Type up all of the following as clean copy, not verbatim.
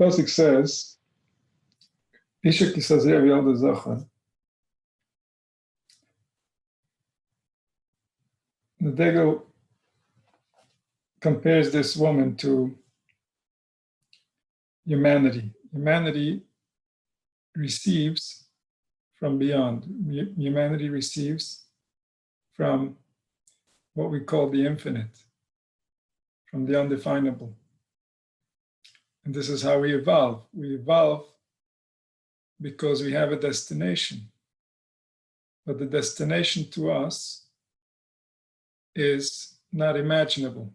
pasuk says, Isha kisazeh v'yalda zachar. The Degel compares this woman to humanity. Humanity receives from beyond. Humanity receives from what we call the infinite, from the undefinable. And this is how we evolve. We evolve because we have a destination. But the destination to us is not imaginable,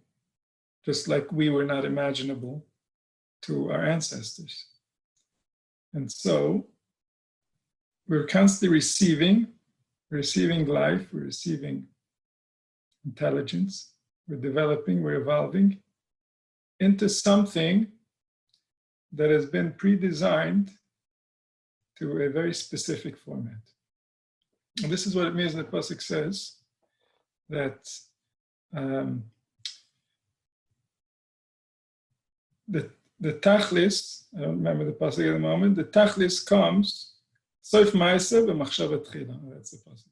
just like we were not imaginable to our ancestors. And so we're constantly receiving life, we're receiving intelligence, we're developing, we're evolving into something that has been pre-designed to a very specific format. And this is what it means when the pasuk says that the tachlis, I don't remember the pasuk at the moment, the tachlis comes, soif ma'aseh b'machshavat tchila. That's the pasuk.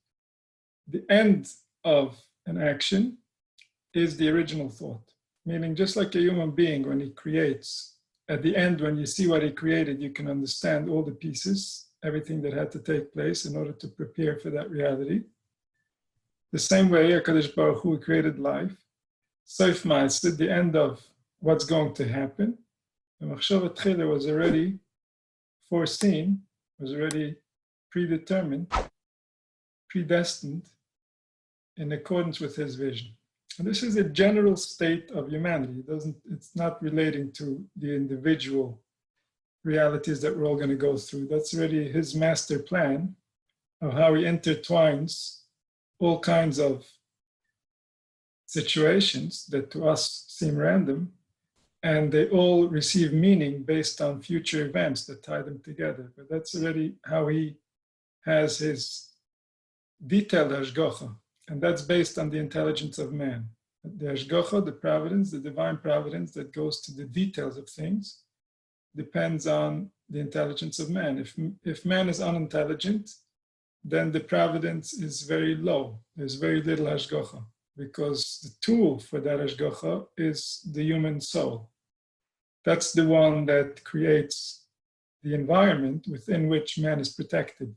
The end of an action is the original thought. Meaning, just like a human being, when he creates, at the end, when you see what he created, you can understand all the pieces, everything that had to take place in order to prepare for that reality. The same way, HaKadosh Baruch Hu created life. Soif ma'aseh, the end of what's going to happen. The machshavat tchila was already foreseen, was already predetermined, predestined in accordance with his vision. And this is a general state of humanity. It's not relating to the individual realities that we're all going to go through. That's already his master plan of how he intertwines all kinds of situations that to us seem random, and they all receive meaning based on future events that tie them together. But that's already how he has his detailed hashgacha, and that's based on the intelligence of man. The hashgacha, the providence, the divine providence that goes to the details of things, depends on the intelligence of man. If man is unintelligent, then the providence is very low. There's very little hashgacha, because the tool for that hashgacha is the human soul. That's the one that creates the environment within which man is protected.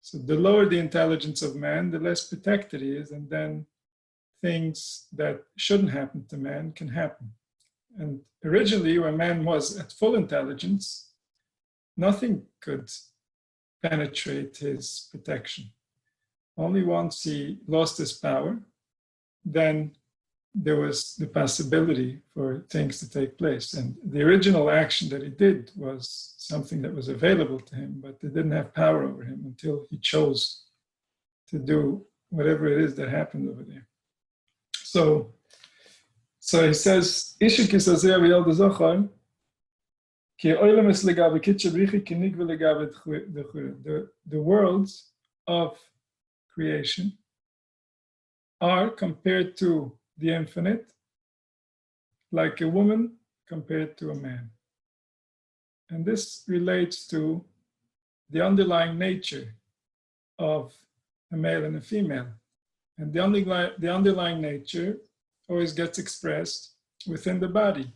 So the lower the intelligence of man, the less protected he is, and then things that shouldn't happen to man can happen. And originally, when man was at full intelligence, nothing could penetrate his protection. Only once he lost his power, then there was the possibility for things to take place. And the original action that he did was something that was available to him, but they didn't have power over him until he chose to do whatever it is that happened over there. So he says, the worlds of creation are compared to the infinite like a woman compared to a man. And this relates to the underlying nature of a male and a female. And the underlying nature always gets expressed within the body.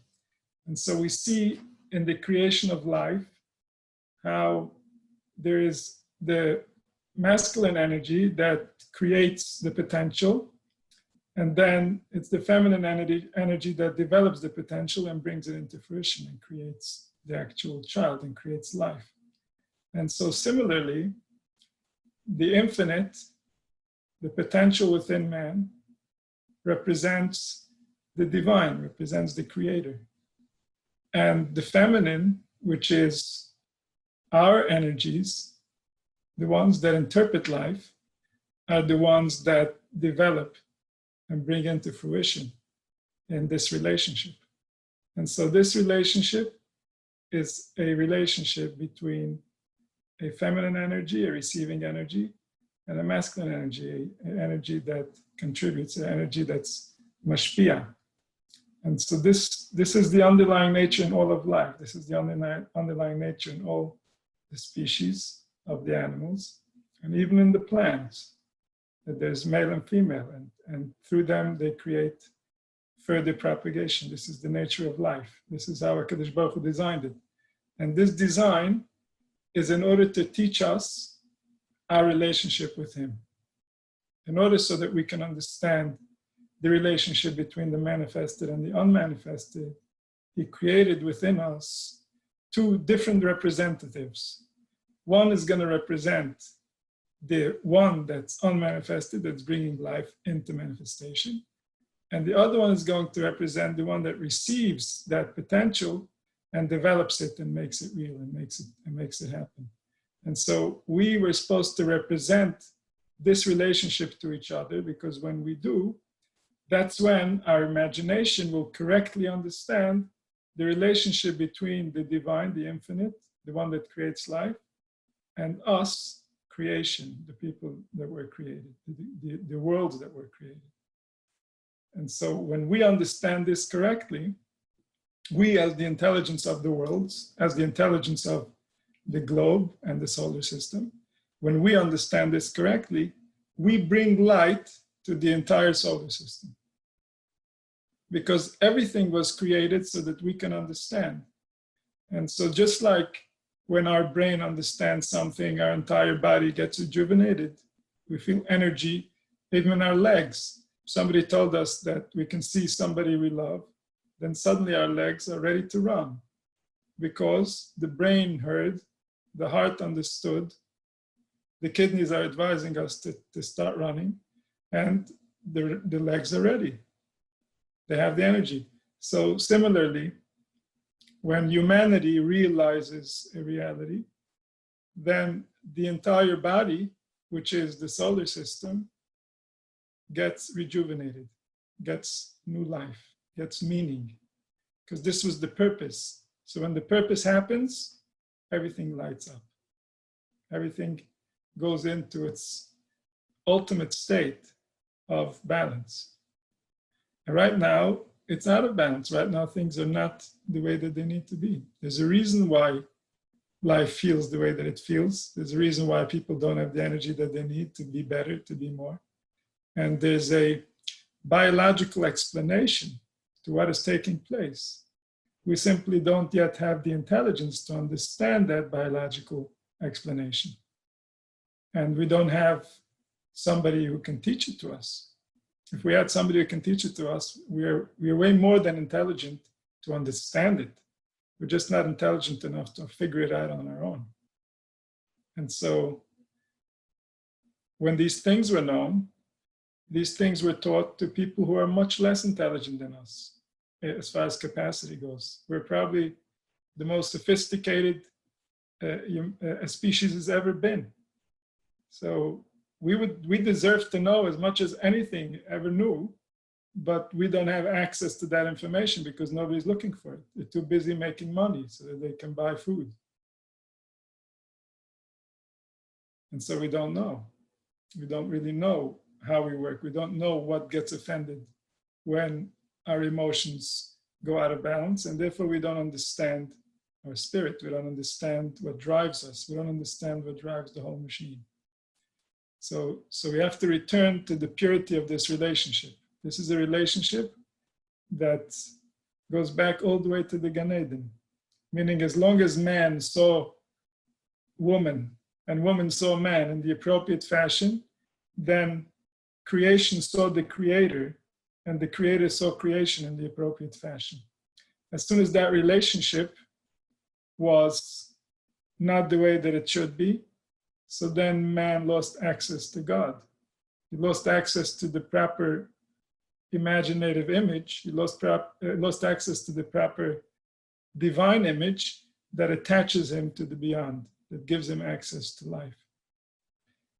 And so we see in the creation of life how there is the masculine energy that creates the potential, and then it's the feminine energy that develops the potential and brings it into fruition and creates the actual child and creates life. And so similarly, the infinite, the potential within man, represents the divine, represents the creator. And the feminine, which is our energies, the ones that interpret life, are the ones that develop and bring into fruition in this relationship. And so this relationship is a relationship between a feminine energy, a receiving energy, and a masculine energy, an energy that contributes, an energy that's mashpia. And so this is the underlying nature in all of life. This is the underlying nature in all the species of the animals, and even in the plants, that there's male and female, and through them they create further propagation. This is the nature of life. This is how HaKadosh Baruch Hu designed it. And this design is in order to teach us our relationship with him, in order so that we can understand the relationship between the manifested and the unmanifested. He created within us two different representatives. One is going to represent the one that's unmanifested, that's bringing life into manifestation. And the other one is going to represent the one that receives that potential and develops it and makes it real and makes it happen. And so we were supposed to represent this relationship to each other, because when we do, that's when our imagination will correctly understand the relationship between the divine, the infinite, the one that creates life, and us, creation, the people that were created, the worlds that were created. And so when we understand this correctly, we as the intelligence of the worlds, as the intelligence of the globe and the solar system, when we understand this correctly, we bring light to the entire solar system. Because everything was created so that we can understand. And so just like when our brain understands something, our entire body gets rejuvenated. We feel energy, even in our legs. Somebody told us that we can see somebody we love, then suddenly our legs are ready to run, because the brain heard, the heart understood, the kidneys are advising us to start running, and the legs are ready. They have the energy. So similarly, when humanity realizes a reality, then the entire body, which is the solar system, gets rejuvenated, gets new life, gets meaning, because this was the purpose. So when the purpose happens, everything lights up. Everything goes into its ultimate state of balance. And right now, it's out of balance. Right now, things are not the way that they need to be. There's a reason why life feels the way that it feels. There's a reason why people don't have the energy that they need to be better, to be more. And there's a biological explanation to what is taking place. We simply don't yet have the intelligence to understand that biological explanation. And we don't have somebody who can teach it to us. If we had somebody who can teach it to us, we're way more than intelligent to understand it. We're just not intelligent enough to figure it out on our own. And so when these things were known, these things were taught to people who are much less intelligent than us, as far as capacity goes. We're probably the most sophisticated a species has ever been. So we deserve to know as much as anything ever knew, but we don't have access to that information because nobody's looking for it. They're too busy making money so that they can buy food. And so we don't know. We don't really know how we work. We don't know what gets offended when our emotions go out of balance, and therefore we don't understand our spirit. We don't understand what drives us. We don't understand what drives the whole machine. So we have to return to the purity of this relationship. This is a relationship that goes back all the way to the Gan Eden, meaning as long as man saw woman and woman saw man in the appropriate fashion, then creation saw the creator and the creator saw creation in the appropriate fashion. As soon as that relationship was not the way that it should be, so then man lost access to God. He lost access to the proper imaginative image. He lost access to the proper divine image that attaches him to the beyond, that gives him access to life.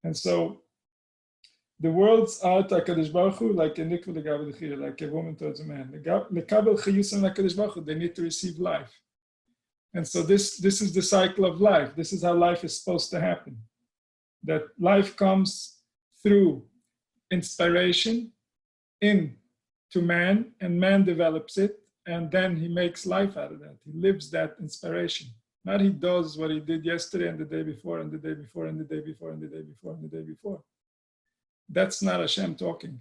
And so the worlds are HaKadosh Baruch Hu, like a nikva legabe l'chira, like a woman towards a man. Lekabel chiyusan HaKadosh Baruch Hu, they need to receive life. And so this is the cycle of life. This is how life is supposed to happen. That life comes through inspiration into to man, and man develops it, and then he makes life out of that. He lives that inspiration. Not he does what he did yesterday and the day before and the day before and the day before and the day before and the day before. That's not Hashem talking.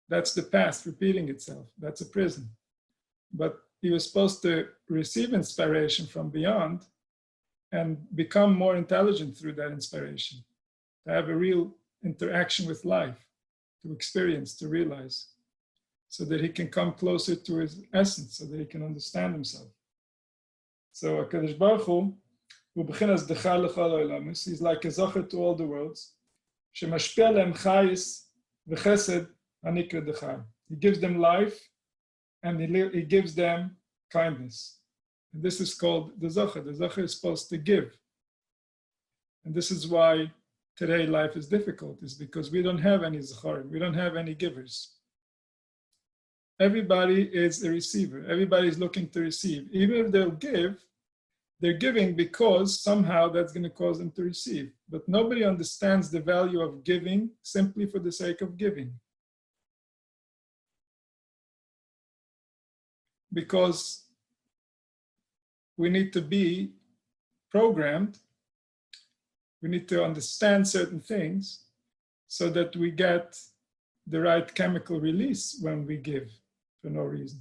That's the past repeating itself. That's a prison. But he was supposed to receive inspiration from beyond and become more intelligent through that inspiration, to have a real interaction with life, to experience, to realize, so that he can come closer to his essence, so that he can understand himself. So HaKadosh Baruch Hu bechinas dechar lechol ha'olamus, he's like a zocher to all the worlds. Shemashpia lehem chayis v'chesed hanikra dechar. He gives them life, and he gives them kindness. And this is called the zocher. The zocher is supposed to give. And this is why today life is difficult, is because we don't have any zocharim, we don't have any givers. Everybody is a receiver. Everybody is looking to receive. Even if they'll give, they're giving because somehow that's going to cause them to receive. But nobody understands the value of giving simply for the sake of giving. Because we need to be programmed, we need to understand certain things so that we get the right chemical release when we give for no reason.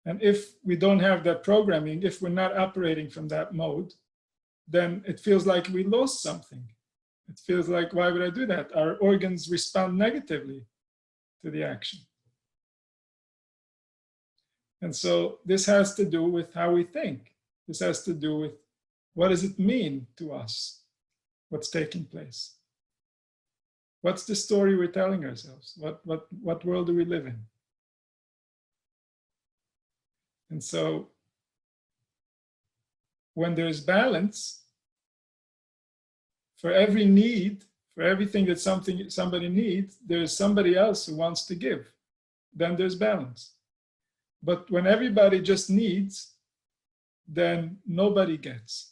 And if we don't have that programming, if we're not operating from that mode, then it feels like we lost something. It feels like, why would I do that? Our organs respond negatively to the action. And so this has to do with how we think. This has to do with what does it mean to us, what's taking place. What's the story we're telling ourselves? What world do we live in? And so when there's balance, for every need, for everything that somebody needs, there's somebody else who wants to give. Then there's balance. But when everybody just needs, then nobody gets.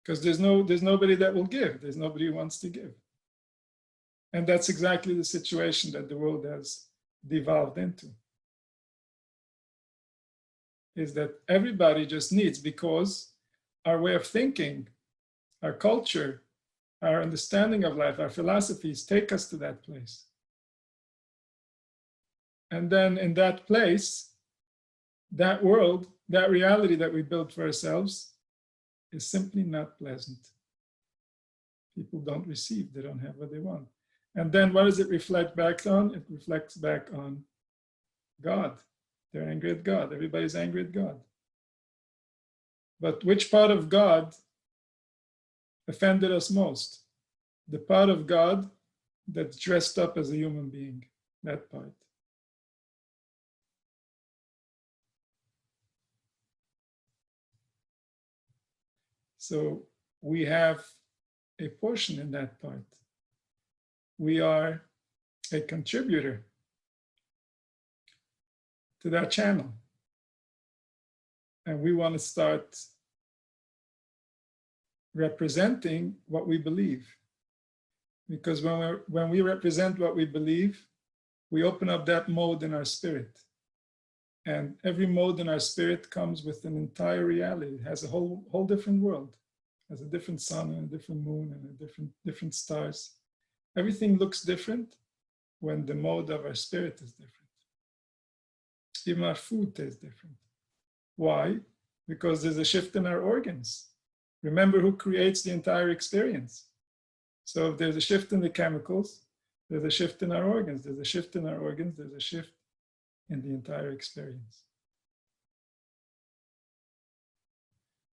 Because there's nobody that will give. There's nobody who wants to give. And that's exactly the situation that the world has devolved into. Is that everybody just needs, because our way of thinking, our culture, our understanding of life, our philosophies take us to that place. And then in that place, that world, that reality that we built for ourselves is simply not pleasant. People don't receive, they don't have what they want. And then what does it reflect back on? It reflects back on God. They're angry at God. Everybody's angry at God. But which part of God offended us most? The part of God that's dressed up as a human being, that part. So we have a portion in that part. We are a contributor to that channel. And we want to start representing what we believe. Because when we represent what we believe, we open up that mode in our spirit. And every mode in our spirit comes with an entire reality. It has a whole different world. It has a different sun and a different moon and a different stars. Everything looks different when the mode of our spirit is different. Even our food tastes different. Why? Because there's a shift in our organs. Remember who creates the entire experience. So if there's a shift in the chemicals, there's a shift in our organs. There's a shift in our organs, there's a shift in the entire experience.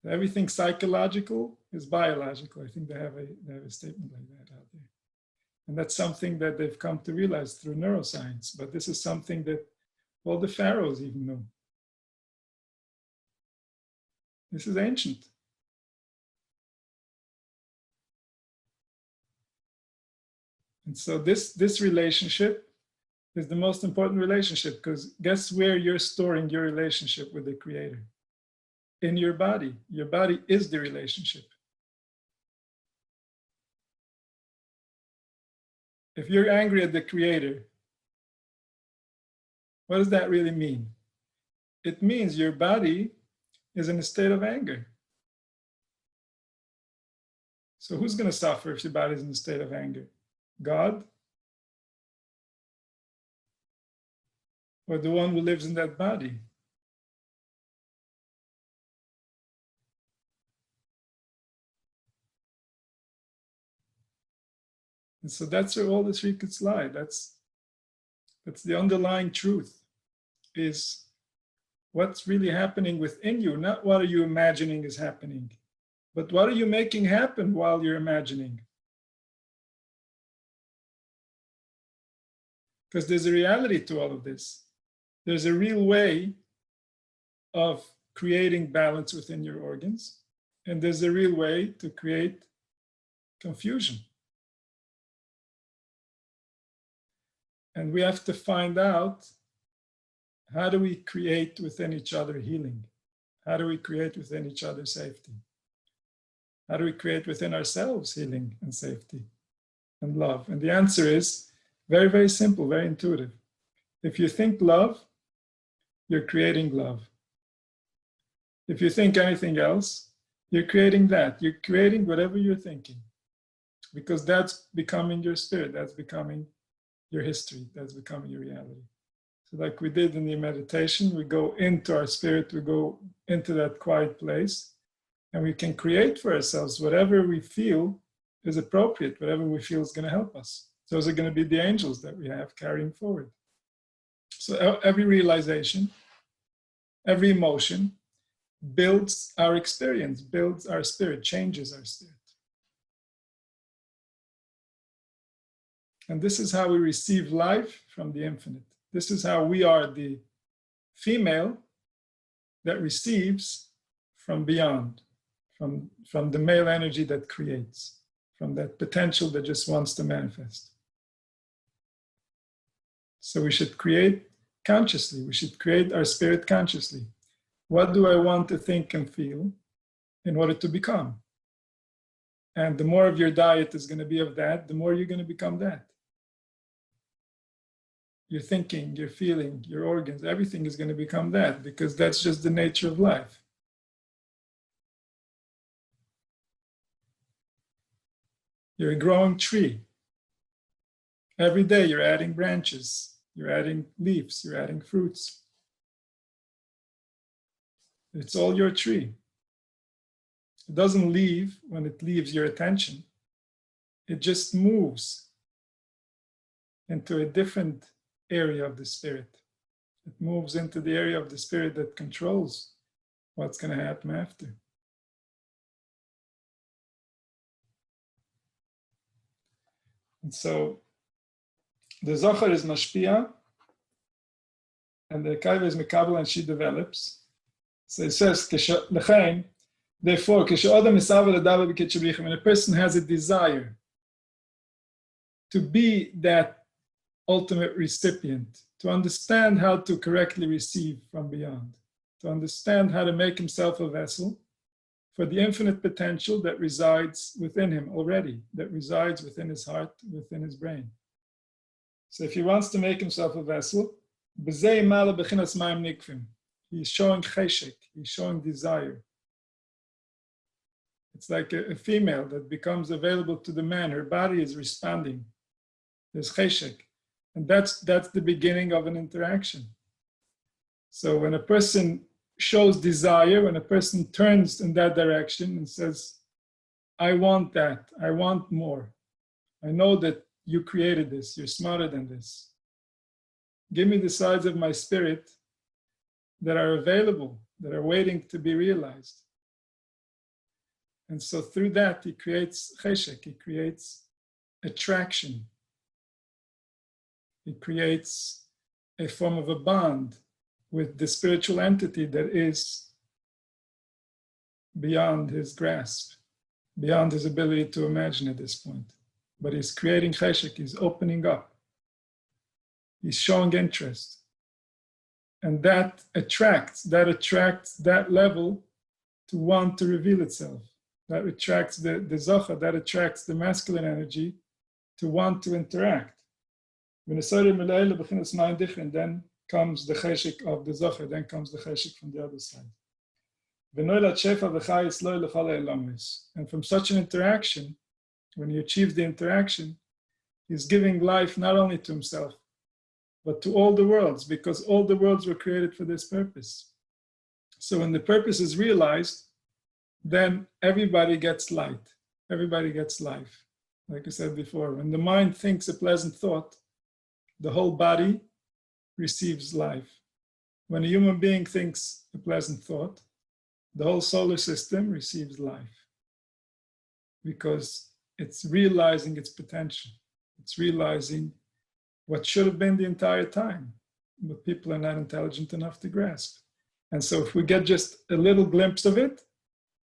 Everything psychological is biological. I think they have a statement like that out there. And that's something that they've come to realize through neuroscience. But this is something that all the pharaohs even knew. This is ancient. And so this relationship is the most important relationship, because guess where you're storing your relationship with the Creator? In your body. Your body is the relationship. If you're angry at the Creator, What does that really mean? It means your body is in a state of anger. So who's going to suffer if your body is in a state of anger? God? Or the one who lives in that body? And so that's where all the secrets lie. That's the underlying truth, is what's really happening within you, not what are you imagining is happening, but what are you making happen while you're imagining? Because there's a reality to all of this. There's a real way of creating balance within your organs, and there's a real way to create confusion. And we have to find out, how do we create within each other healing? How do we create within each other safety? How do we create within ourselves healing and safety and love? And the answer is very, very simple, very intuitive. If you think love, you're creating love. If you think anything else, you're creating that. You're creating whatever you're thinking, because that's becoming your spirit, that's becoming your history, that's becoming your reality. So like we did in the meditation, we go into our spirit, we go into that quiet place, and we can create for ourselves whatever we feel is appropriate, whatever we feel is going to help us. Those are going to be the angels that we have carrying forward. So every realization, every emotion builds our experience, builds our spirit, changes our spirit. And this is how we receive life from the infinite. This is how we are the female that receives from beyond, from the male energy that creates, from that potential that just wants to manifest. So we should create consciously. We should create our spirit consciously. What do I want to think and feel in order to become? And the more of your diet is going to be of that, the more you're going to become that. Your thinking, your feeling, your organs, everything is going to become that, because that's just the nature of life. You're a growing tree. Every day you're adding branches, you're adding leaves, you're adding fruits. It's all your tree. It doesn't leave when it leaves your attention. It just moves into a different area of the spirit. It moves into the area of the spirit that controls what's going to happen after. And so the Zohar is Mashpia, and the Kaiva is Mekabel, and she develops. So it says, therefore, when a person has a desire to be that ultimate recipient, to understand how to correctly receive from beyond, to understand how to make himself a vessel for the infinite potential that resides within him already, that resides within his heart, within his brain. So if he wants to make himself a vessel, he's showing cheshek, he's showing desire. It's like a female that becomes available to the man. Her body is responding. There's cheshek. And that's the beginning of an interaction. So when a person shows desire, when a person turns in that direction and says, I want that, I want more. I know that you created this, you're smarter than this. Give me the sides of my spirit that are available, that are waiting to be realized. And so through that, he creates cheshek, he creates attraction. He creates a form of a bond with the spiritual entity that is beyond his grasp, beyond his ability to imagine at this point. But he's creating cheshek, he's opening up. He's showing interest. And that attracts that level to want to reveal itself. That attracts the Zohar, that attracts the masculine energy to want to interact. And then comes the cheshik of the zocher, then comes the cheshik from the other side. And from such an interaction, when he achieves the interaction, he's giving life not only to himself, but to all the worlds, because all the worlds were created for this purpose. So when the purpose is realized, then everybody gets light, everybody gets life. Like I said before, when the mind thinks a pleasant thought, the whole body receives life. When a human being thinks a pleasant thought, the whole solar system receives life, because it's realizing its potential. It's realizing what should have been the entire time, but people are not intelligent enough to grasp. And so if we get just a little glimpse of it,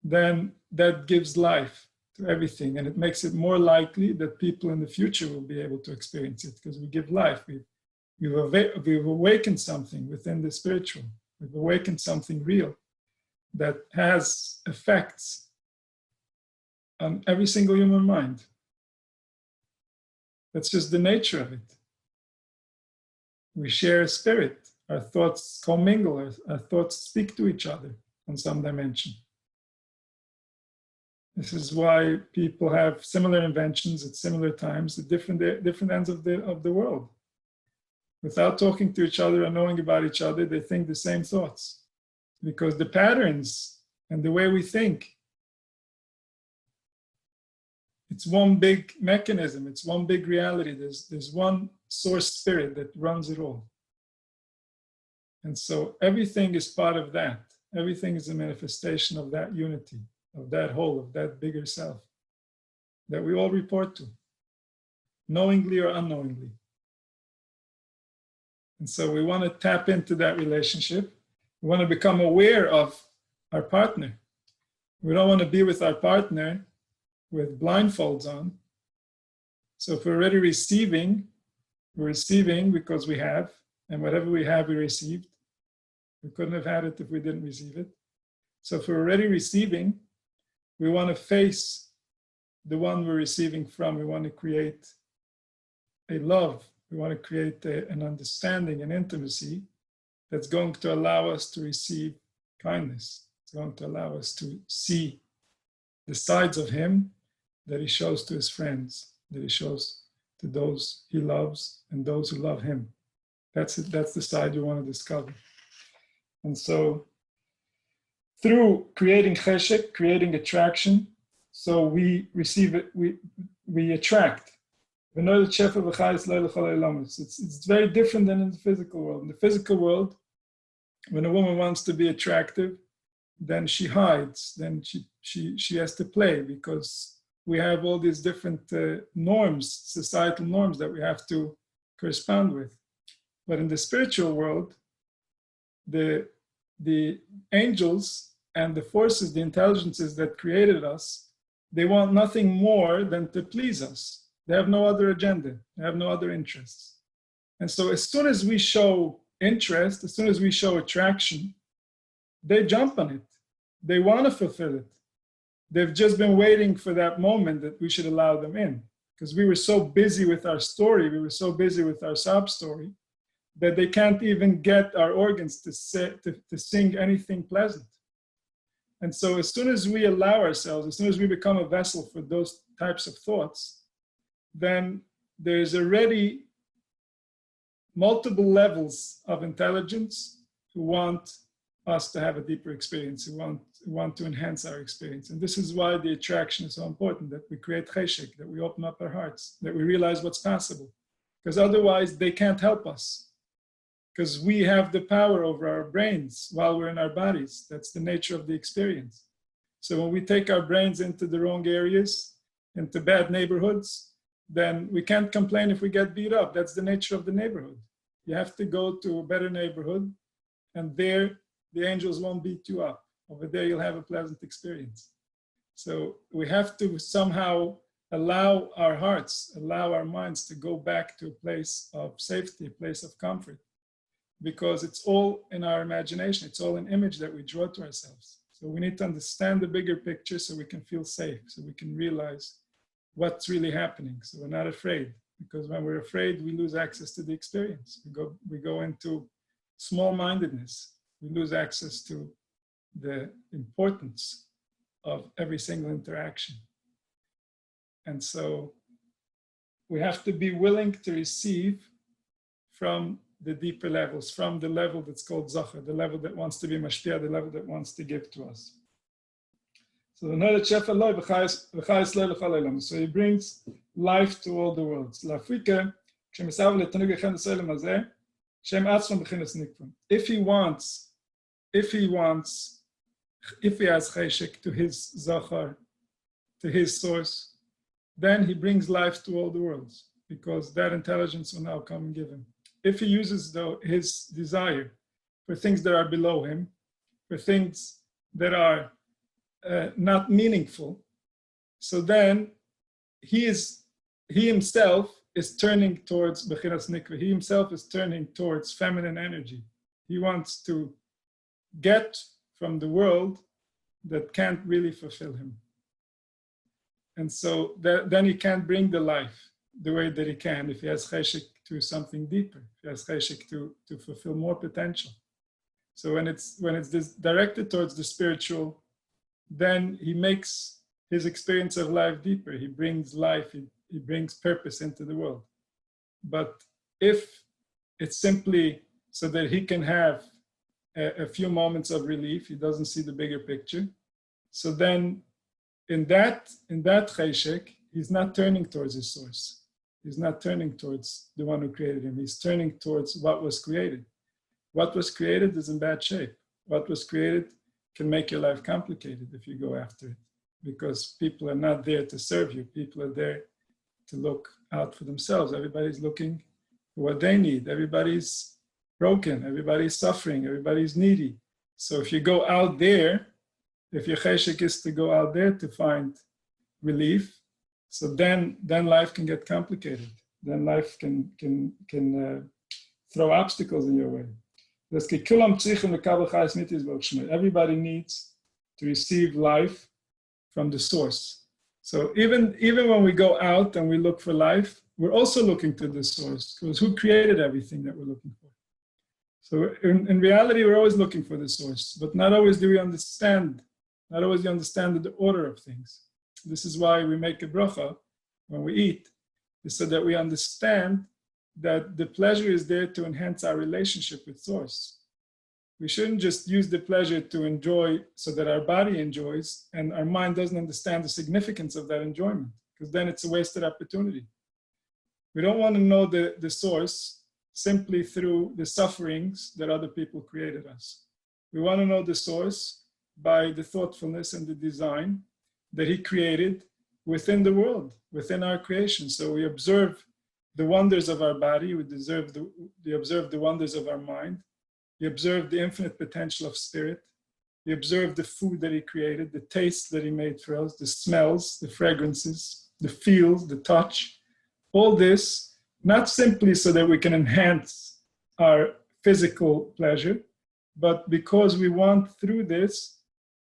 then that gives life to everything. And it makes it more likely that people in the future will be able to experience it, because we give life. We've awakened something within the spiritual. We've awakened something real that has effects on every single human mind. That's just the nature of it. We share a spirit. Our thoughts commingle. Our thoughts speak to each other on some dimension. This is why people have similar inventions at similar times at different ends of the world. Without talking to each other and knowing about each other, they think the same thoughts. Because the patterns and the way we think, it's one big mechanism, it's one big reality. There's one source spirit that runs it all. And so everything is part of that. Everything is a manifestation of that unity, of that whole, of that bigger self that we all report to, knowingly or unknowingly. And so we want to tap into that relationship. We want to become aware of our partner. We don't want to be with our partner with blindfolds on. So if we're already receiving, we're receiving because we have, and whatever we have, we received. We couldn't have had it if we didn't receive it. So if we're already receiving, we want to face the one we're receiving from. We want to create a love. We want to create an understanding, an intimacy that's going to allow us to receive kindness. It's going to allow us to see the sides of him that he shows to his friends, that he shows to those he loves and those who love him. That's it. That's the side you want to discover. And so through creating cheshek, creating attraction, so we receive it, we attract. It's very different than in the physical world. In the physical world, when a woman wants to be attractive, then she hides, then she has to play, because we have all these different norms, societal norms that we have to correspond with. But in the spiritual world, the angels and the forces, the intelligences that created us, they want nothing more than to please us. They have no other agenda. They have no other interests. And so as soon as we show interest, as soon as we show attraction, they jump on it. They want to fulfill it. They've just been waiting for that moment that we should allow them in. Because we were so busy with our story, we were so busy with our sob story, that they can't even get our organs to sing anything pleasant. And so as soon as we allow ourselves, as soon as we become a vessel for those types of thoughts, then there's already multiple levels of intelligence who want us to have a deeper experience, who want to enhance our experience. And this is why the attraction is so important, that we create cheshek, that we open up our hearts, that we realize what's possible. Because otherwise they can't help us. Because we have the power over our brains while we're in our bodies. That's the nature of the experience. So when we take our brains into the wrong areas, into bad neighborhoods, then we can't complain if we get beat up. That's the nature of the neighborhood. You have to go to a better neighborhood, and there the angels won't beat you up. Over there you'll have a pleasant experience. So we have to somehow allow our hearts, allow our minds to go back to a place of safety, a place of comfort, because it's all in our imagination. It's all an image that we draw to ourselves. So we need to understand the bigger picture so we can feel safe, so we can realize what's really happening. So we're not afraid, because when we're afraid, we lose access to the experience. We go into small-mindedness. We lose access to the importance of every single interaction. And so we have to be willing to receive from the deeper levels, from the level that's called Zachar, the level that wants to be Mashpia, the level that wants to give to us. So he brings life to all the worlds. If he has cheshek to his Zachar, to his source, then he brings life to all the worlds, because that intelligence will now come and give him. If he uses his desire for things that are below him, for things that are not meaningful, so then he himself is turning towards Bechinas Nikva. He himself is turning towards feminine energy. He wants to get from the world that can't really fulfill him. And so then he can't bring the life the way that he can if he has cheshek to something deeper, if he has cheshek to fulfill more potential. So when it's directed towards the spiritual, then he makes his experience of life deeper. He brings life, he brings purpose into the world. But if it's simply so that he can have a few moments of relief, he doesn't see the bigger picture. So then in that cheshek, he's not turning towards his source. He's not turning towards the one who created him. He's turning towards what was created. What was created is in bad shape. What was created can make your life complicated if you go after it, because people are not there to serve you. People are there to look out for themselves. Everybody's looking for what they need. Everybody's broken. Everybody's suffering. Everybody's needy. So if you go out there, if your cheshek is to go out there to find relief, so then life can get complicated. Then life can throw obstacles in your way. Everybody needs to receive life from the source. So even when we go out and we look for life, we're also looking to the source, because who created everything that we're looking for? So in reality, we're always looking for the source, but not always do we understand. Not always do you understand the order of things. This is why we make a bracha when we eat, is so that we understand that the pleasure is there to enhance our relationship with source. We shouldn't just use the pleasure to enjoy so that our body enjoys and our mind doesn't understand the significance of that enjoyment, because then it's a wasted opportunity. We don't want to know the source simply through the sufferings that other people created us. We want to know the source by the thoughtfulness and the design that he created within the world, within our creation. So we observe the wonders of our body, we observe the wonders of our mind, we observe the infinite potential of spirit, we observe the food that he created, the tastes that he made for us, the smells, the fragrances, the feels, the touch, all this, not simply so that we can enhance our physical pleasure, but because we want through this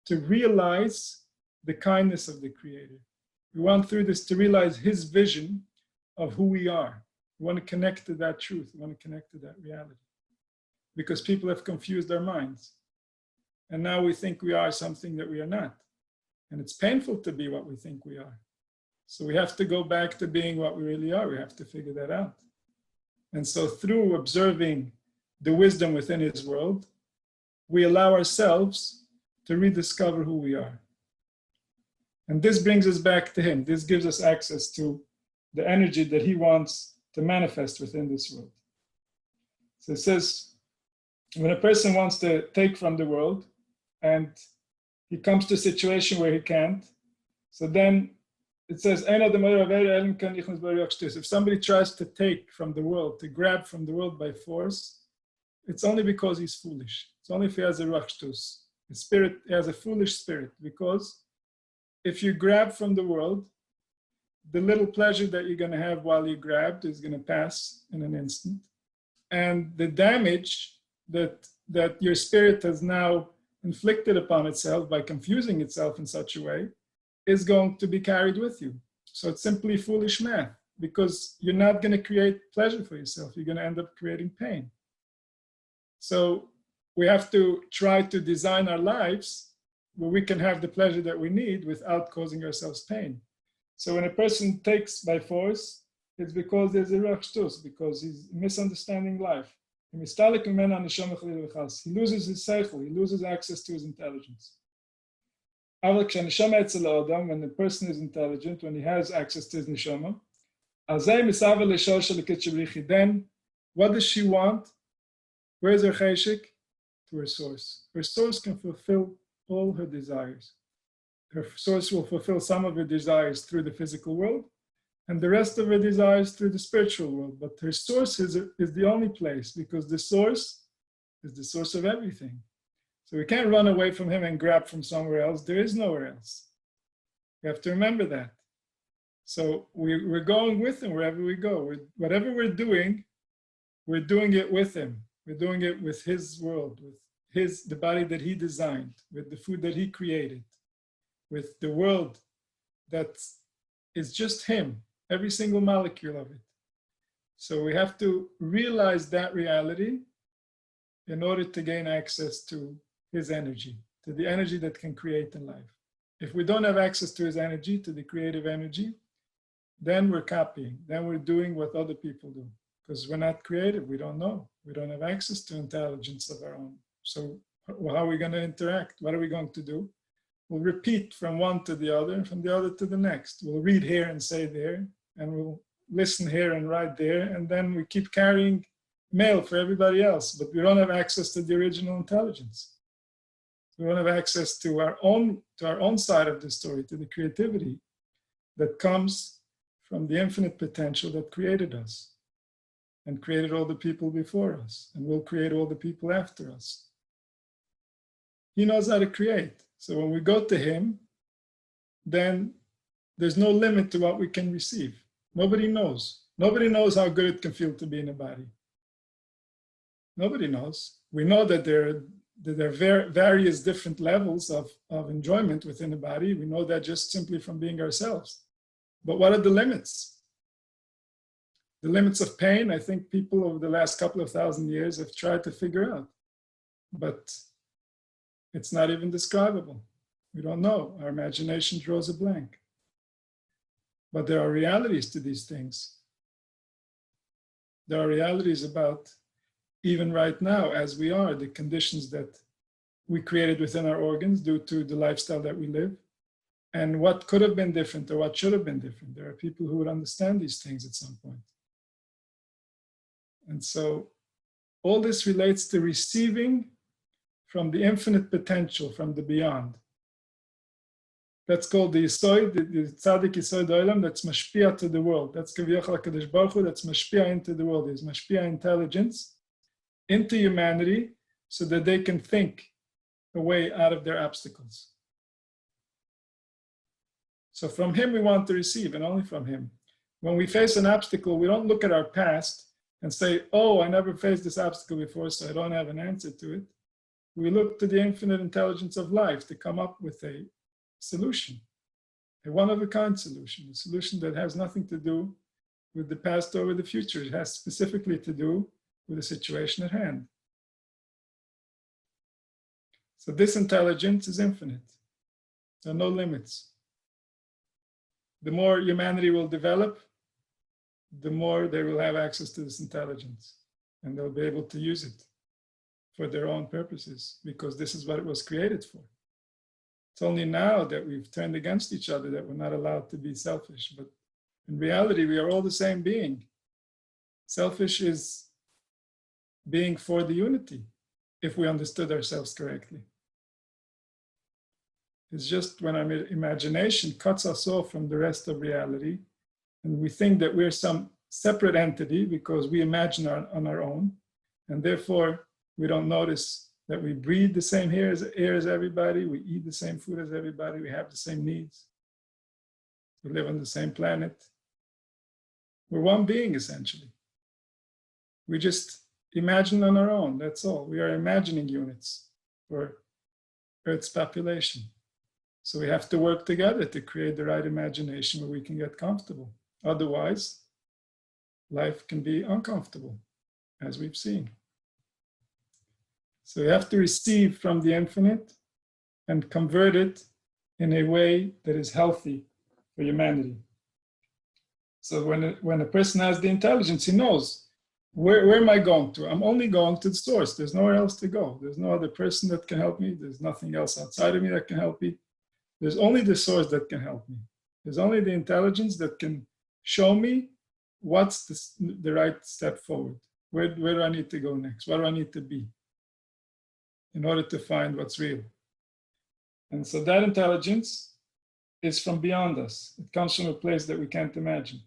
to realize the kindness of the Creator. We want through this to realize his vision of who we are. We want to connect to that truth. We want to connect to that reality. Because people have confused our minds. And now we think we are something that we are not. And it's painful to be what we think we are. So we have to go back to being what we really are. We have to figure that out. And so through observing the wisdom within his world, we allow ourselves to rediscover who we are. And this brings us back to him. This gives us access to the energy that he wants to manifest within this world. So it says, when a person wants to take from the world and he comes to a situation where he can't, so then it says, if somebody tries to take from the world, to grab from the world by force, it's only because he's foolish. It's only if he has a rachtus. The spirit, he has a foolish spirit, because if you grab from the world, the little pleasure that you're going to have while you grabbed is going to pass in an instant. And the damage that your spirit has now inflicted upon itself by confusing itself in such a way is going to be carried with you. So it's simply foolish math, because you're not going to create pleasure for yourself. You're going to end up creating pain. So we have to try to design our lives where we can have the pleasure that we need without causing ourselves pain. So when a person takes by force, it's because there's a ruach shtus, because he's misunderstanding life. He loses his seichel, he loses access to his intelligence. When the person is intelligent, when he has access to his neshama, then what does she want? Where's her cheshik? To her source. Her source can fulfill all her desires. Her source will fulfill some of her desires through the physical world, and the rest of her desires through the spiritual world. But her source is the only place, because the source is the source of everything. So we can't run away from him and grab from somewhere else. There is nowhere else. We have to remember that. So we're going with him wherever we go. Whatever we're doing it with him. We're doing it with his world, with the body that he designed, with the food that he created, with the world that is just him, every single molecule of it. So we have to realize that reality in order to gain access to his energy, to the energy that can create in life. If we don't have access to his energy, to the creative energy, then we're copying, then we're doing what other people do. Because we're not creative, we don't know. We don't have access to intelligence of our own. So how are we going to interact? What are we going to do? We'll repeat from one to the other, and from the other to the next. We'll read here and say there, and we'll listen here and write there, and then we keep carrying mail for everybody else, but we don't have access to the original intelligence. We don't have access to our own side of the story, to the creativity that comes from the infinite potential that created us and created all the people before us and will create all the people after us. He knows how to create. So when we go to him, then there's no limit to what we can receive. Nobody knows. Nobody knows how good it can feel to be in a body. Nobody knows. We know that there are various different levels of enjoyment within a body. We know that just simply from being ourselves. But what are the limits? The limits of pain, I think people over the last couple of thousand years have tried to figure out. But it's not even describable. We don't know. Our imagination draws a blank. But there are realities to these things. There are realities about, even right now, as we are, the conditions that we created within our organs due to the lifestyle that we live, and what could have been different or what should have been different. There are people who would understand these things at some point. And so all this relates to receiving from the infinite potential, from the beyond. That's called the Yisoid, the Tzaddik Yisoid Olam, that's mashpia to the world. That's Kaviyachal HaKadosh Baruch Hu, that's mashpia into the world. There's mashpia intelligence into humanity so that they can think a way out of their obstacles. So from him we want to receive, and only from him. When we face an obstacle, we don't look at our past and say, oh, I never faced this obstacle before, so I don't have an answer to it. We look to the infinite intelligence of life to come up with a solution, a one-of-a-kind solution, a solution that has nothing to do with the past or with the future. It has specifically to do with the situation at hand. So this intelligence is infinite. There are no limits. The more humanity will develop, the more they will have access to this intelligence, and they'll be able to use it for their own purposes, because this is what it was created for. It's only now that we've turned against each other that we're not allowed to be selfish, but in reality, we are all the same being. Selfish is being for the unity, if we understood ourselves correctly. It's just when our imagination cuts us off from the rest of reality, and we think that we're some separate entity because we imagine on our own, and therefore we don't notice that we breathe the same air as everybody, we eat the same food as everybody, we have the same needs, we live on the same planet. We're one being, essentially. We just imagine on our own, that's all. We are imagining units for Earth's population. So we have to work together to create the right imagination where we can get comfortable. Otherwise, life can be uncomfortable, as we've seen. So you have to receive from the infinite and convert it in a way that is healthy for humanity. So when a person has the intelligence, he knows, where am I going to? I'm only going to the source. There's nowhere else to go. There's no other person that can help me. There's nothing else outside of me that can help me. There's only the source that can help me. There's only the intelligence that can show me what's the right step forward. Where do I need to go next? What do I need to be in order to find what's real? And so that intelligence is from beyond us. It comes from a place that we can't imagine.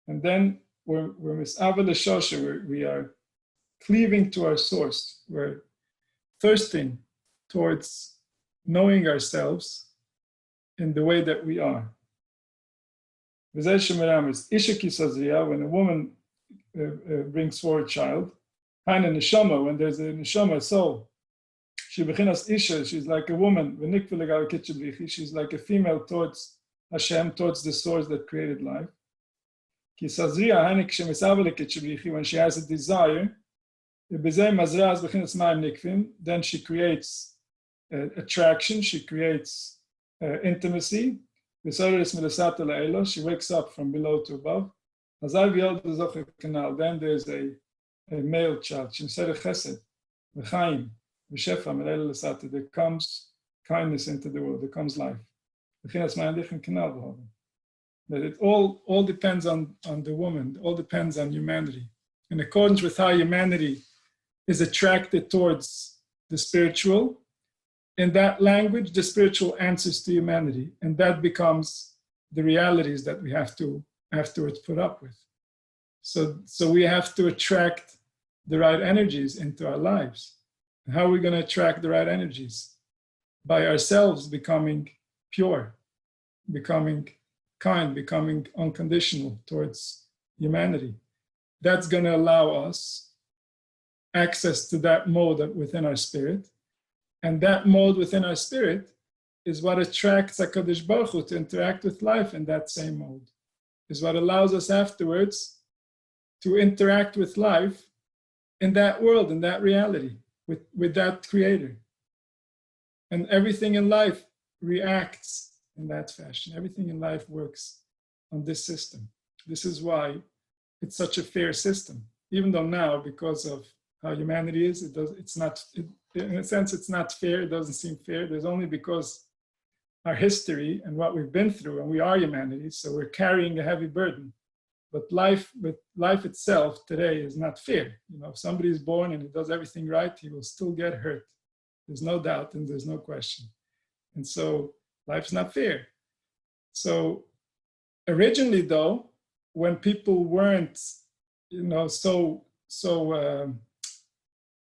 And then we're mis'avel l'shosha, we are cleaving to our source. We're thirsting towards knowing ourselves in the way that we are. When a woman brings forward a child, when there's a neshama soul, she's like a woman, she's like a female towards Hashem, towards the source that created life. When she has a desire, then she creates attraction, she creates intimacy. She wakes up from below to above. Then there's a male child. There comes kindness into the world, there comes life. That it all depends on the woman, it all depends on humanity. In accordance with how humanity is attracted towards the spiritual, in that language, the spiritual answers to humanity, and that becomes the realities that we have to afterwards put up with. So we have to attract the right energies into our lives. And how are we going to attract the right energies? By ourselves becoming pure, becoming kind, becoming unconditional towards humanity. That's going to allow us access to that mode within our spirit. And that mode within our spirit is what attracts HaKadosh Baruch Hu to interact with life in that same mode. Is what allows us afterwards to interact with life in that world, in that reality, with that creator. And everything in life reacts in that fashion. Everything in life works on this system. This is why it's such a fair system. Even though now, because of how humanity is, in a sense, it's not fair. It doesn't seem fair. There's only because our history and what we've been through, and we are humanity, so we're carrying a heavy burden. But life itself today is not fair. If somebody is born and he does everything right, he will still get hurt. There's no doubt and there's no question. And so life's not fair. So originally, though, when people weren't, so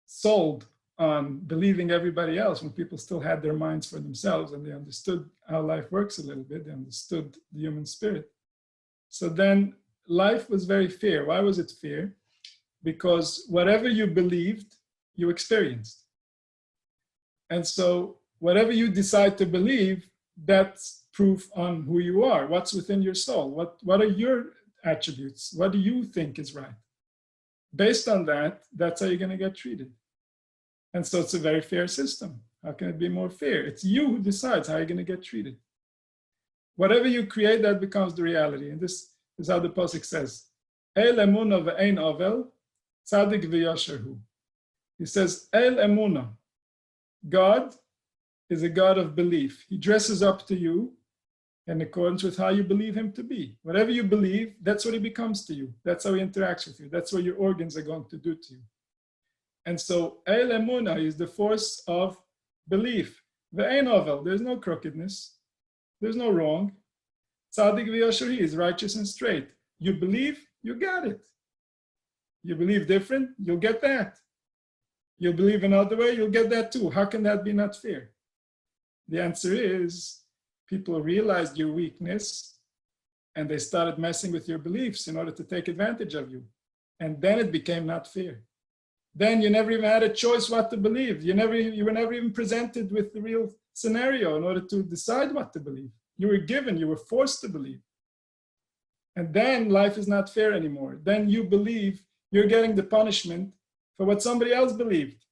sold on believing everybody else, when people still had their minds for themselves and they understood how life works a little bit, they understood the human spirit. So then life was very fair. Why was it fair? Because whatever you believed, you experienced. And so whatever you decide to believe, that's proof on who you are, what's within your soul, what are your attributes, what do you think is right? Based on that, that's how you're going to get treated. And so it's a very fair system. How can it be more fair? It's you who decides how you're going to get treated. Whatever you create, that becomes the reality. And this is how the Pasuk says, El emuna ve'ein avel, tzadik v'yasher hu. He says, El emuna, God is a God of belief. He dresses up to you in accordance with how you believe him to be. Whatever you believe, that's what he becomes to you. That's how he interacts with you. That's what your organs are going to do to you. And so, El Emunah is the force of belief. Ve'ein avel, there's no crookedness. There's no wrong. Tzadik v'yasher is righteous and straight. You believe, you got it. You believe different, you'll get that. You believe another way, you'll get that too. How can that be not fair? The answer is, people realized your weakness and they started messing with your beliefs in order to take advantage of you. And then it became not fair. Then you never even had a choice what to believe. You were never even presented with the real scenario in order to decide what to believe. You were given, you were forced to believe. And then life is not fair anymore. Then you believe you're getting the punishment for what somebody else believed.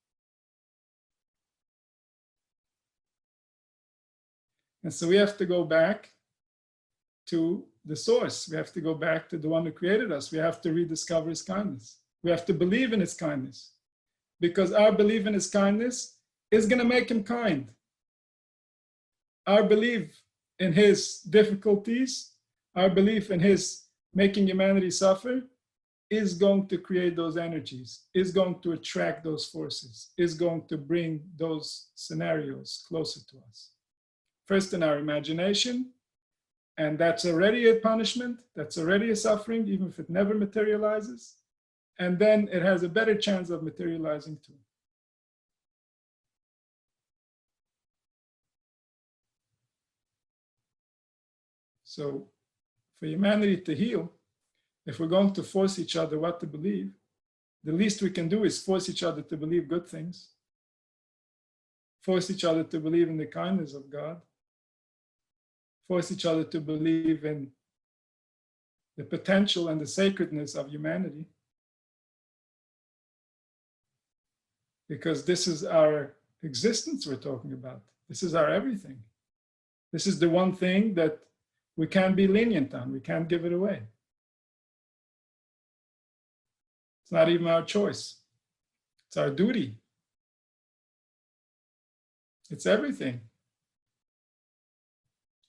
And so we have to go back to the source. We have to go back to the one who created us. We have to rediscover his kindness. We have to believe in his kindness, because our belief in his kindness is going to make him kind. Our belief in his difficulties, our belief in his making humanity suffer, is going to create those energies, is going to attract those forces, is going to bring those scenarios closer to us. First in our imagination, and that's already a punishment, that's already a suffering, even if it never materializes. And then it has a better chance of materializing too. So for humanity to heal, if we're going to force each other what to believe, the least we can do is force each other to believe good things, force each other to believe in the kindness of God, force each other to believe in the potential and the sacredness of humanity. Because this is our existence we're talking about. This is our everything. This is the one thing that we can't be lenient on. We can't give it away. It's not even our choice. It's our duty. It's everything.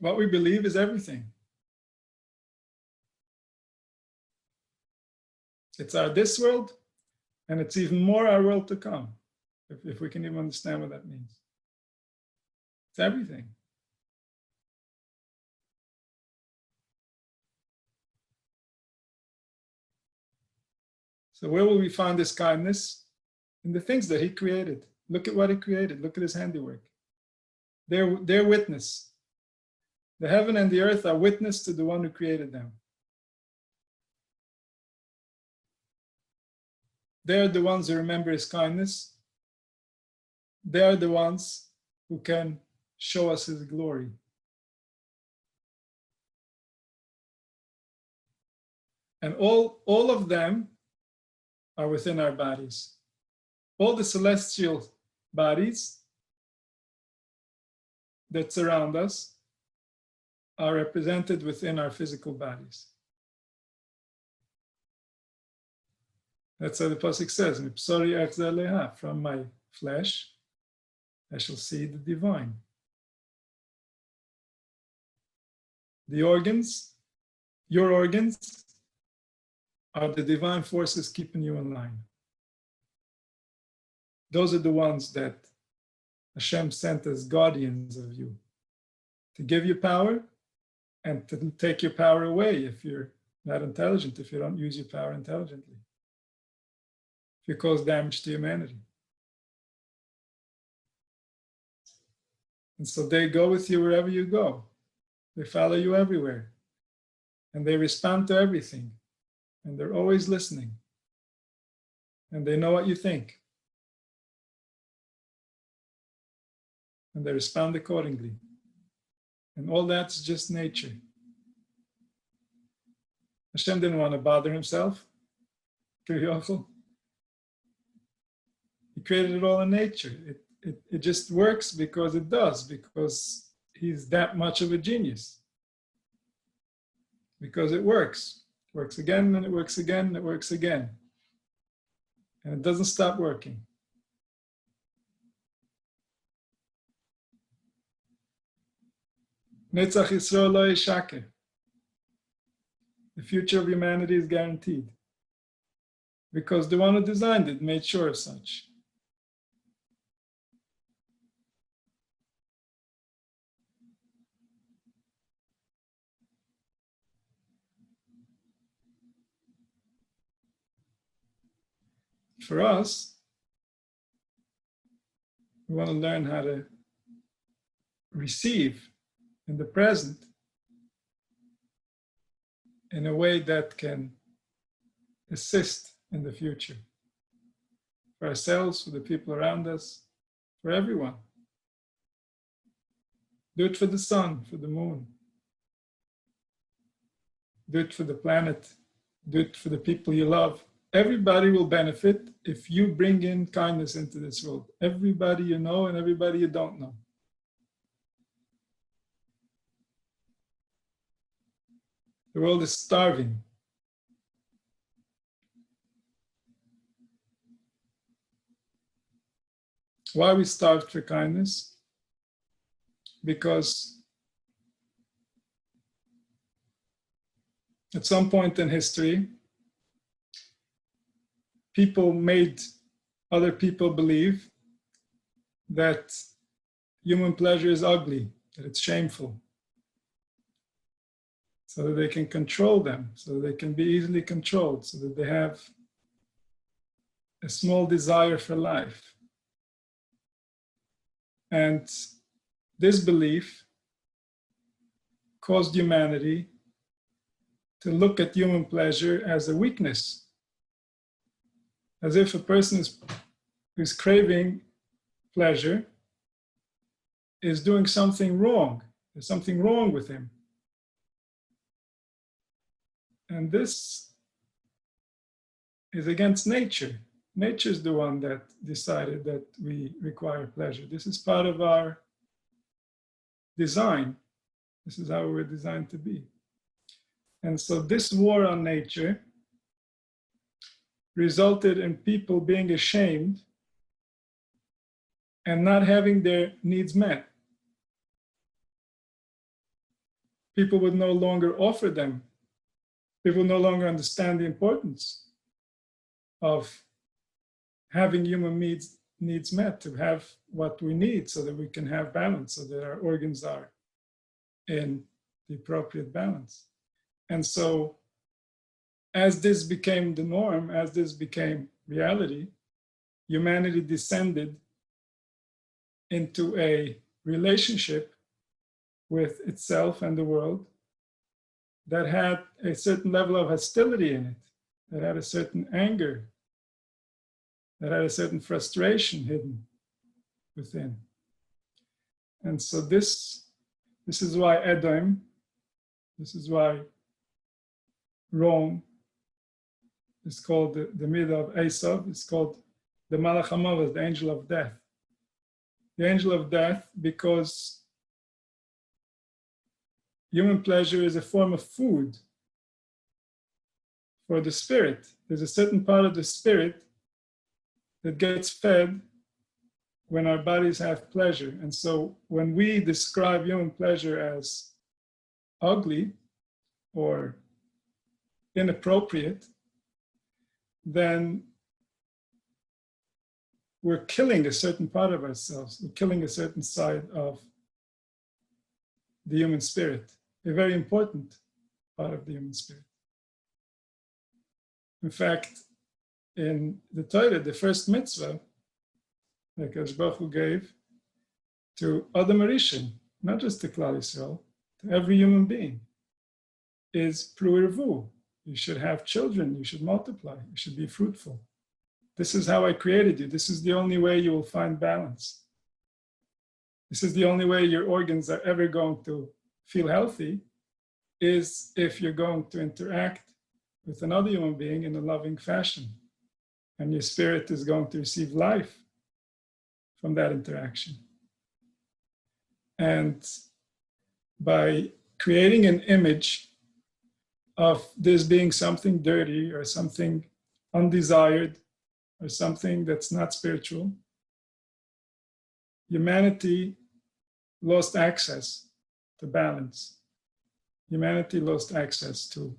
What we believe is everything. It's our this world, and it's even more our world to come, if we can even understand what that means. It's everything. So where will we find this kindness? In the things that he created. Look at what he created. Look at his handiwork. They're witness. The heaven and the earth are witness to the one who created them. They're the ones who remember his kindness. They're the ones who can show us his glory. And all of them are within our bodies. All the celestial bodies that surround us are represented within our physical bodies. That's how the pasuk says, from my flesh I shall see the divine. The organs, your organs, are the divine forces keeping you in line. Those are the ones that Hashem sent as guardians of you, to give you power and to take your power away if you're not intelligent, if you don't use your power intelligently, if you cause damage to humanity. And so they go with you wherever you go. They follow you everywhere. And they respond to everything. And they're always listening. And they know what you think. And they respond accordingly. And all that's just nature. Hashem didn't want to bother himself. He created it all in nature. It just works because it does, because he's that much of a genius. Because it works. It works again, and it works again, and it works again. And it doesn't stop working. Netzach Yisrael lo yishaker. The future of humanity is guaranteed. Because the one who designed it made sure of such. For us, we want to learn how to receive in the present in a way that can assist in the future. For ourselves, for the people around us, for everyone. Do it for the sun, for the moon. Do it for the planet. Do it for the people you love. Everybody will benefit if you bring in kindness into this world. Everybody you know and everybody you don't know. The world is starving. Why are we starved for kindness? Because at some point in history, people made other people believe that human pleasure is ugly, that it's shameful, so that they can control them, so that they can be easily controlled, so that they have a small desire for life. And this belief caused humanity to look at human pleasure as a weakness, as if a person who's craving pleasure is doing something wrong. There's something wrong with him. And this is against nature. Nature is the one that decided that we require pleasure. This is part of our design. This is how we're designed to be. And so this war on nature resulted in people being ashamed and not having their needs met. People would no longer offer them. People no longer understand the importance of having human needs met, to have what we need so that we can have balance, so that our organs are in the appropriate balance. And so as this became the norm, as this became reality, humanity descended into a relationship with itself and the world that had a certain level of hostility in it, that had a certain anger, that had a certain frustration hidden within. And so this is why Edom, this is why Rome is called the middle of Esav, it's called the Malach HaMavet, the angel of death. The angel of death, because human pleasure is a form of food for the spirit. There's a certain part of the spirit that gets fed when our bodies have pleasure. And so when we describe human pleasure as ugly or inappropriate, then we're killing a certain part of ourselves. We're killing a certain side of the human spirit, a very important part of the human spirit. In fact, in the Torah, the first mitzvah that Kadosh Baruch Hu gave to Adam Harishon, not just to Klal Yisrael, to every human being, is Pruirvu. You should have children, you should multiply, you should be fruitful. This is how I created you. This is the only way you will find balance. This is the only way your organs are ever going to feel healthy, is if you're going to interact with another human being in a loving fashion. And your spirit is going to receive life from that interaction. And by creating an image of this being something dirty or something undesired or something that's not spiritual, humanity lost access to balance. Humanity lost access to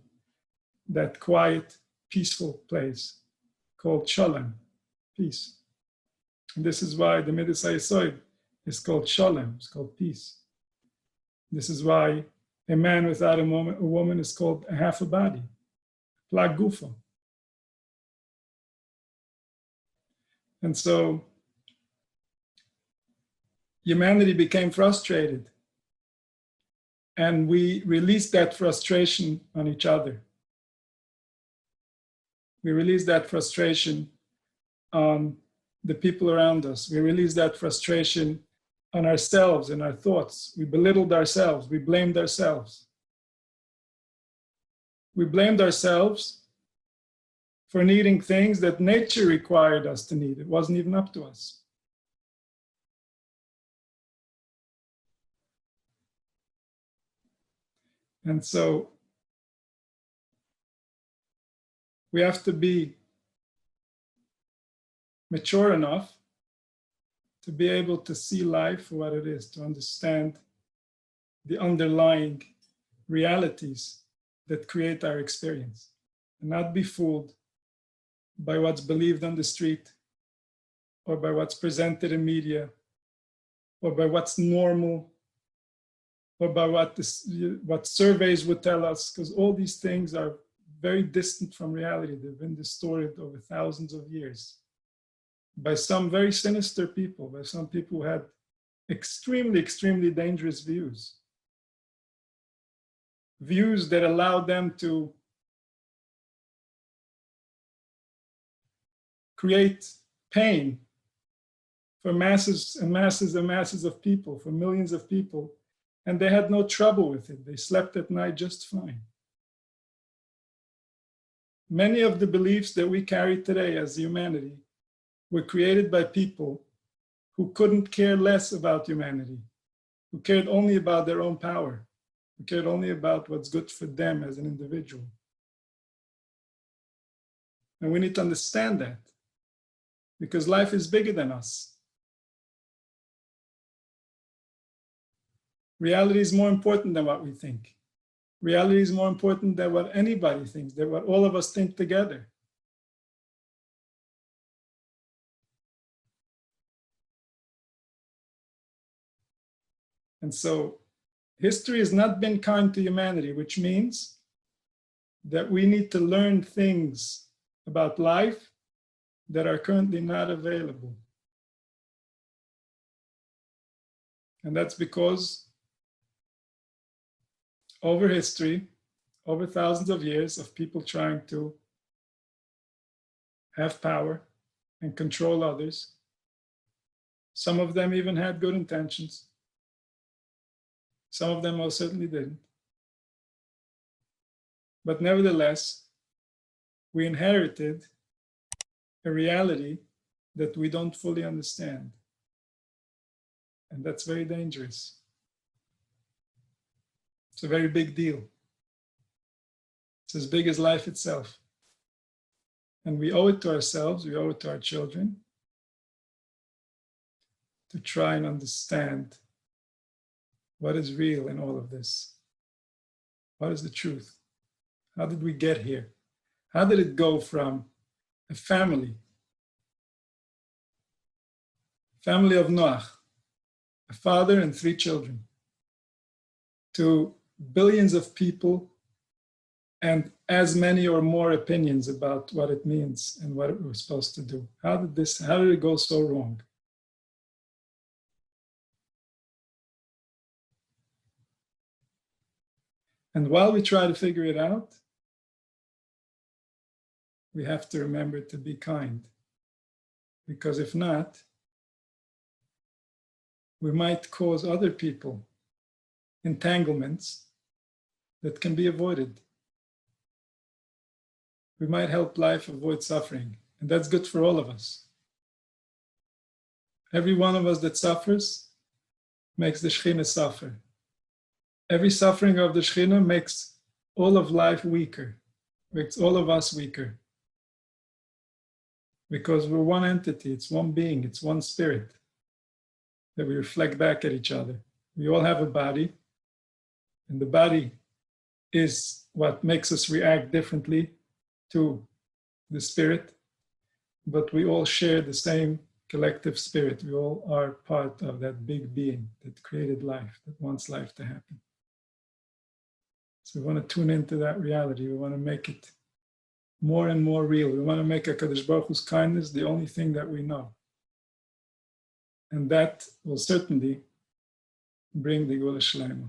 that quiet, peaceful place called Shalom, peace. And this is why the Midas HaYesod is called Shalom, it's called peace. This is why a man without a woman is called a half a body, plag gufa. And so humanity became frustrated, and we released that frustration on each other. We released that frustration on the people around us. We released that frustration on ourselves and our thoughts. We belittled ourselves. We blamed ourselves. We blamed ourselves for needing things that nature required us to need. It wasn't even up to us. And so we have to be mature enough to be able to see life for what it is, to understand the underlying realities that create our experience, and not be fooled by what's believed on the street, or by what's presented in media, or by what's normal, or by what surveys would tell us, because all these things are very distant from reality. They've been distorted over thousands of years by some very sinister people, by some people who had extremely, extremely dangerous views. Views that allowed them to create pain for masses and masses and masses of people, for millions of people, and they had no trouble with it. They slept at night just fine. Many of the beliefs that we carry today as humanity were created by people who couldn't care less about humanity, who cared only about their own power, who cared only about what's good for them as an individual. And we need to understand that, because life is bigger than us. Reality is more important than what we think. Reality is more important than what anybody thinks, than what all of us think together. And so history has not been kind to humanity, which means that we need to learn things about life that are currently not available. And that's because over history, over thousands of years of people trying to have power and control others, some of them even had good intentions. Some of them most certainly didn't. But nevertheless, we inherited a reality that we don't fully understand. And that's very dangerous. It's a very big deal. It's as big as life itself. And we owe it to ourselves, we owe it to our children, to try and understand what is real in all of this. What is the truth? How did we get here? How did it go from a family of Noach, a father and 3 children, to billions of people and as many or more opinions about what it means and what we're supposed to do? How did it go so wrong? And while we try to figure it out, we have to remember to be kind. Because if not, we might cause other people entanglements that can be avoided. We might help life avoid suffering, and that's good for all of us. Every one of us that suffers makes the Shekhinah suffer. Every suffering of the Shekhinah makes all of life weaker, makes all of us weaker. Because we're one entity, it's one being, it's one spirit that we reflect back at each other. We all have a body, and the body is what makes us react differently to the spirit, but we all share the same collective spirit. We all are part of that big being that created life, that wants life to happen. So we want to tune into that reality. We want to make it more and more real. We want to make HaKadosh Baruch Hu's kindness the only thing that we know. And that will certainly bring the Geula Shlema.